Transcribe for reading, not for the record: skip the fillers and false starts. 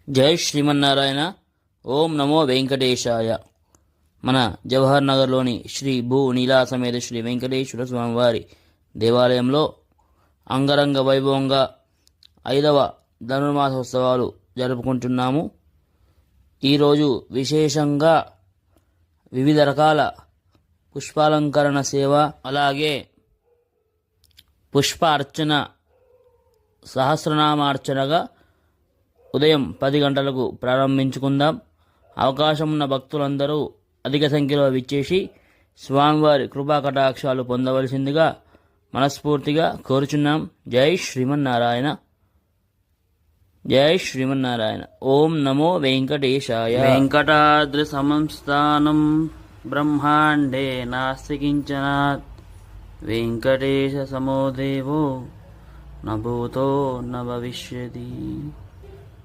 జై శ్రీమన్నారాయణ. ఓం నమో వెంకటేశాయ. మన జవహర్ నగర్లోని శ్రీ భూ నీలా సమేత శ్రీ వెంకటేశ్వర స్వామివారి దేవాలయంలో అంగరంగ వైభవంగా 5వ ధనుర్మాసోత్సవాలు జరుపుకుంటున్నాము. ఈరోజు విశేషంగా వివిధ రకాల పుష్పాలంకరణ సేవ, అలాగే పుష్ప అర్చన, సహస్రనామార్చనగా ఉదయం 10 గంటలకు ప్రారంభించుకుందాం. అవకాశం ఉన్న భక్తులందరూ అధిక సంఖ్యలో విచ్చేసి స్వామివారి కృపా కటాక్షాలు పొందవలసిందిగా మనస్ఫూర్తిగా కోరుచున్నాం. జై శ్రీమన్నారాయణ. జై శ్రీమన్నారాయణ. ఓం నమో వెంకటేశాయ. వెంకటాద్రి సంస్థానం బ్రహ్మాండే నాస్తి కించనాత్. వెంకటేశ సమో దేవో న భూతో న భవిష్యతి.